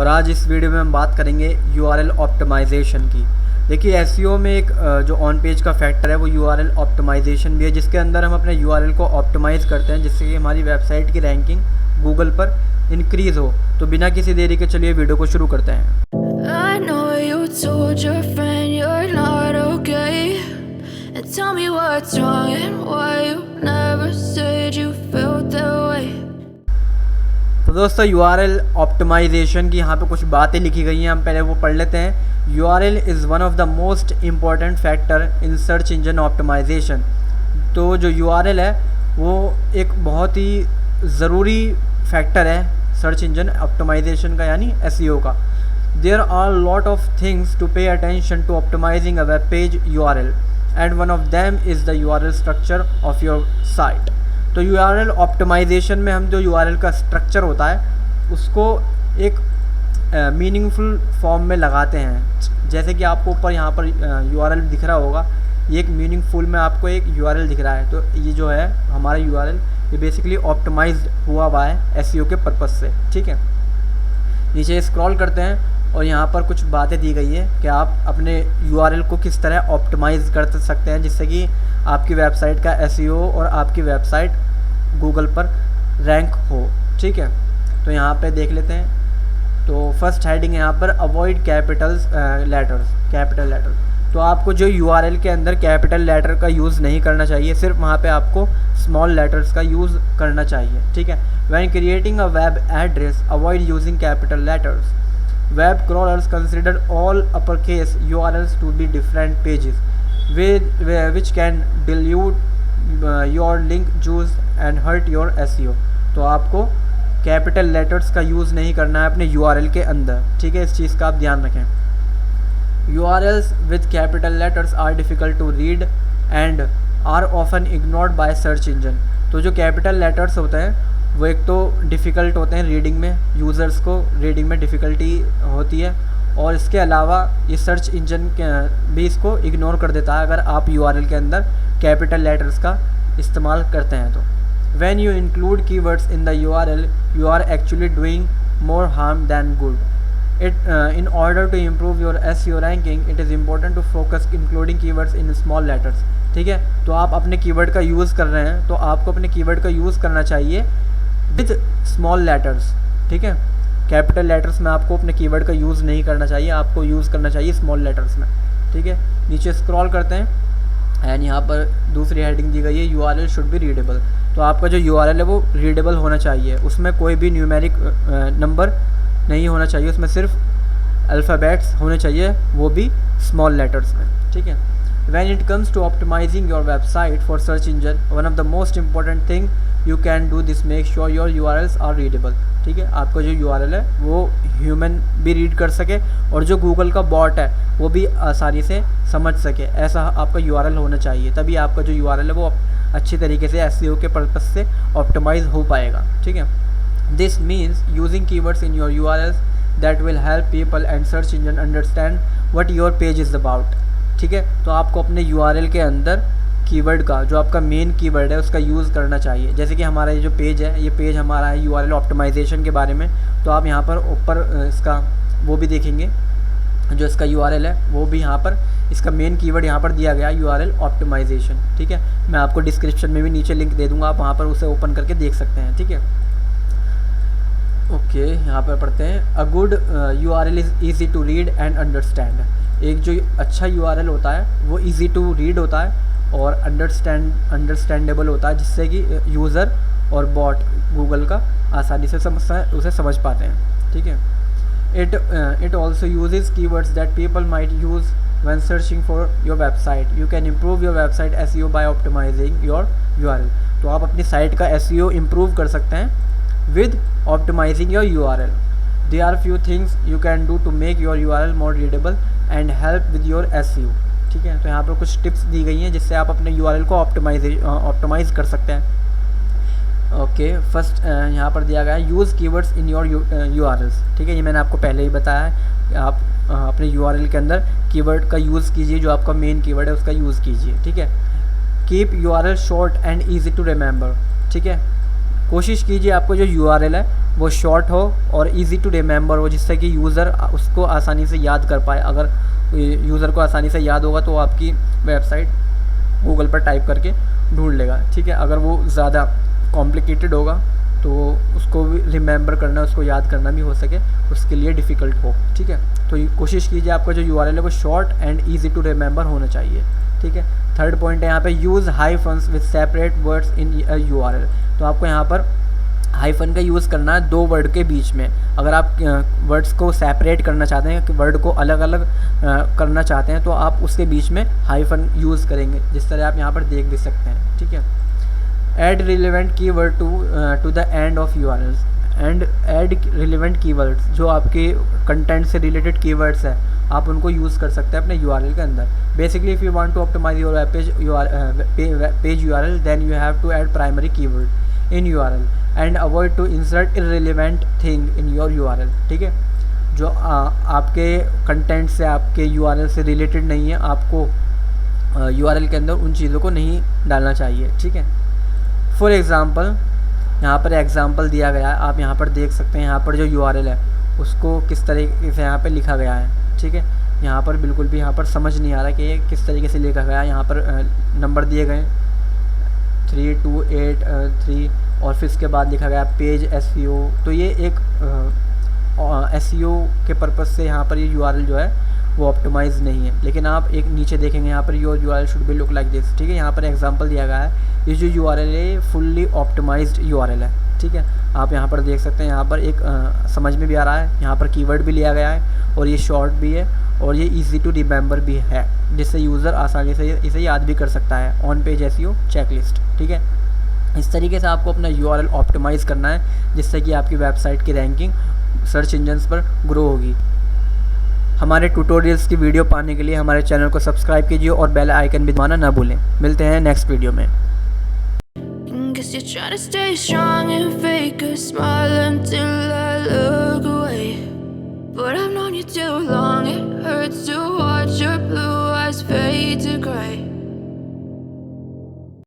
और आज इस वीडियो में हम बात करेंगे URL ऑप्टिमाइजेशन की। देखिए एसईओ में एक जो ऑन पेज का फैक्टर है वो URL ऑप्टिमाइजेशन भी है, जिसके अंदर हम अपने URL को ऑप्टिमाइज़ करते हैं जिससे कि हमारी वेबसाइट की रैंकिंग गूगल पर इंक्रीज़ हो। तो बिना किसी देरी के चलिए वीडियो को शुरू करते हैं। I know you told your friend you're not okay, and tell me what's wrong and why you never said you felt that way. तो दोस्तों URL ऑप्टिमाइजेशन की यहाँ पे कुछ बातें लिखी गई हैं, हम पहले वो पढ़ लेते हैं। URL is one of the most important factor in search engine optimisation. तो जो URL है वो एक बहुत ही ज़रूरी फैक्टर है सर्च इंजन ऑप्टिमाइजेशन का, यानी SEO का। There are lot of things to pay attention to optimizing a web page URL, and one of them is the URL structure of your site. तो URL ऑप्टिमाइजेशन में हम जो URL का structure होता है उसको एक मीनिंगफुल फॉर्म में लगाते हैं। जैसे कि आपको ऊपर यहाँ पर URL दिख रहा होगा, ये एक मीनिंगफुल में आपको एक URL दिख रहा है। तो ये जो है हमारा URL ये बेसिकली ऑप्टिमाइज्ड हुआ है SEO के पर्पज़ से, ठीक है। नीचे स्क्रॉल करते हैं और यहाँ पर कुछ बातें दी गई है कि आप अपने URL को किस तरह ऑप्टिमाइज़ कर सकते हैं जिससे कि आपकी वेबसाइट का SEO और आपकी वेबसाइट गूगल पर रैंक हो, ठीक है। तो यहाँ पे देख लेते हैं। तो फर्स्ट हेडिंग है यहाँ पर अवॉइड कैपिटल लेटर्स। तो आपको जो URL के अंदर कैपिटल लेटर का यूज़ नहीं करना चाहिए, सिर्फ वहाँ पे आपको स्मॉल लेटर्स का यूज़ करना चाहिए, ठीक है। When creating a web address avoid using capital letters. Web crawlers consider all uppercase URLs to be different pages, which can dilute your link juice and hurt your SEO. तो आपको capital letters का use नहीं करना है अपने URL के अंदर, ठीक है। इस चीज़ का आप ध्यान रखें। URLs with capital letters are difficult to read and are often ignored by search engine. तो जो कैपिटल लेटर्स होते हैं वो एक तो डिफ़िकल्ट होते हैं रीडिंग में, यूज़र्स को रीडिंग में डिफ़िकल्टी होती है, और इसके अलावा ये सर्च इंजन भी इसको इग्नोर कर देता है अगर आप URL के अंदर कैपिटल लेटर्स का इस्तेमाल करते हैं। तो when you include keywords in the URL you are actually doing more harm than good. In order to improve your SEO ranking, it is important to focus including keywords in small letters, ठीक है। तो आप अपने keyword का use कर रहे हैं तो आपको अपने कीवर्ड का यूज़ करना चाहिए विद स्मॉल लेटर्स, ठीक है। कैपिटल लेटर्स में आपको अपने कीवर्ड का यूज़ नहीं करना चाहिए, आपको यूज़ करना चाहिए स्मॉल लेटर्स में, ठीक है। नीचे स्क्रॉल करते हैं एंड यहाँ पर दूसरी हेडिंग दी गई है URL शुड बी रीडेबल। तो आपका जो URL है वो रीडेबल होना चाहिए, उसमें कोई भी न्यूमेरिक नंबर नहीं होना चाहिए, उसमें सिर्फ अल्फ़ाबेट्स होने चाहिए, वो भी स्मॉल लेटर्स में, ठीक है। When it comes to optimizing your website for search engine, one of the most important thing you can do this make sure your URLs are readable, ठीक है। आपका जो URL है वो ह्यूमन भी रीड कर सके और जो गूगल का बॉट है वो भी आसानी से समझ सके, ऐसा आपका URL होना चाहिए। तभी आपका जो URL है वो अच्छी तरीके से SEO के पर्पस से ऑप्टिमाइज हो पाएगा, ठीक है। This means using keywords in your URLs that will help people and search engine understand what your page is about, ठीक है। तो आपको अपने URL के अंदर कीवर्ड का, जो आपका मेन कीवर्ड है उसका यूज़ करना चाहिए। जैसे कि हमारा ये जो पेज है, ये पेज हमारा है URL ऑप्टिमाइजेशन के बारे में। तो आप यहाँ पर ऊपर इसका वो भी देखेंगे, जो इसका URL है वो भी यहाँ पर इसका मेन कीवर्ड यहाँ पर दिया गया URL ऑप्टिमाइजेशन, ठीक है। मैं आपको डिस्क्रिप्शन में भी नीचे लिंक दे दूँगा, आप वहाँ पर उसे ओपन करके देख सकते हैं, ठीक है। ओके, यहाँ पर पढ़ते हैं। A good URL is easy to read and understand. एक जो अच्छा URL होता है वो ईजी टू रीड होता है और अंडरस्टैंडेबल होता है, जिससे कि यूज़र और बॉट गूगल का आसानी से उसे समझ पाते हैं, ठीक है। It also uses keywords that people might use when searching for your website. You can improve your website SEO by optimising your URL। तो आप अपनी साइट का SEO इम्प्रूव कर सकते हैं with optimizing your URL. There are few things you can do to make your URL more readable and help with your SEO, ठीक है। तो यहाँ पर कुछ टिप्स दी गई हैं जिससे आप अपने URL को ऑप्टिमाइज़ कर सकते हैं। ओके, फर्स्ट यहाँ पर दिया गया है use keywords in your URLs, ठीक है। ये मैंने आपको पहले ही बताया है कि आप अपने URL के अंदर कीवर्ड का यूज़ कीजिए, जो आपका मेन कीवर्ड है उसका यूज़ कीजिए, ठीक है। Keep URL short and easy to remember, ठीक है। कोशिश कीजिए आपको जो URL है वो शॉर्ट हो और इजी टू रिमेंबर हो, जिससे कि यूज़र उसको आसानी से याद कर पाए। अगर यूज़र को आसानी से याद होगा तो वो आपकी वेबसाइट गूगल पर टाइप करके ढूंढ लेगा, ठीक है। अगर वो ज़्यादा कॉम्प्लिकेटेड होगा तो उसको भी रिमेंबर करना, उसको याद करना भी हो सके, उसके लिए डिफ़िकल्ट हो, ठीक है। तो कोशिश कीजिए आपका जो URL है वो short and easy to remember होना चाहिए, ठीक है। थर्ड पॉइंट है यहाँ पे use hyphens with separate words in URL। तो आपको यहाँ पर हाइफन का यूज़ करना है 2 वर्ड के बीच में। अगर आप वर्ड्स को सेपरेट करना चाहते हैं, कि वर्ड को अलग अलग करना चाहते हैं, तो आप उसके बीच में हाइफन यूज़ करेंगे, जिस तरह आप यहाँ पर देख भी सकते हैं, ठीक है। Add relevant keyword to the end of URLs and add relevant keywords, जो आपके कंटेंट से रिलेटेड कीवर्ड्स है आप उनको यूज़ कर सकते हैं अपने URL के अंदर। Basically if you want to optimise your web page URL then you have to add primary keyword in URL and avoid to insert irrelevant thing in your URL, ठीक है। जो आपके कंटेंट से, आपके URL से related नहीं है, आपको URL के अंदर उन चीज़ों को नहीं डालना चाहिए, ठीक है। फॉर एग्ज़ाम्पल यहाँ पर एग्ज़ाम्पल दिया गया है, आप यहाँ पर देख सकते हैं। यहाँ पर जो URL है उसको किस तरीके से यहाँ पर लिखा गया है, ठीक है। यहाँ पर बिल्कुल भी यहाँ पर समझ नहीं आ रहा कि ये किस तरीके से लिखा गया है। यहाँ पर नंबर दिए गए 3283 और फिर इसके बाद लिखा गया पेज SEO। तो ये एक SEO के पर्पज़ से यहाँ पर ये URL जो है वो ऑप्टिमाइज़ नहीं है। लेकिन आप एक नीचे देखेंगे यहाँ per your URL should be look like this, ठीक है। यहाँ पर एग्जांपल दिया गया है, ये जो URL है फुल्ली ऑप्टिमाइज्ड URL है, ठीक है। आप यहाँ पर देख सकते हैं, यहाँ पर एक समझ में भी आ रहा है, यहाँ पर कीवर्ड भी लिया गया है और ये शॉर्ट भी है और ये इजी टू रिमेंबर भी है, जिससे यूज़र आसानी से इसे याद भी कर सकता है। ऑन पेज SEO चेकलिस्ट, ठीक है। इस तरीके से आपको अपना URL ऑप्टिमाइज़ करना है, जिससे कि आपकी वेबसाइट की रैंकिंग सर्च इंजन्स पर ग्रो होगी। हमारे ट्यूटोरियल्स की वीडियो पाने के लिए हमारे चैनल को सब्सक्राइब कीजिए और बेल आइकन भी दबाना ना भूलें। मिलते हैं नेक्स्ट वीडियो में। Guess you're trying to stay strong and fake a smile until I look away, but I've known you too long.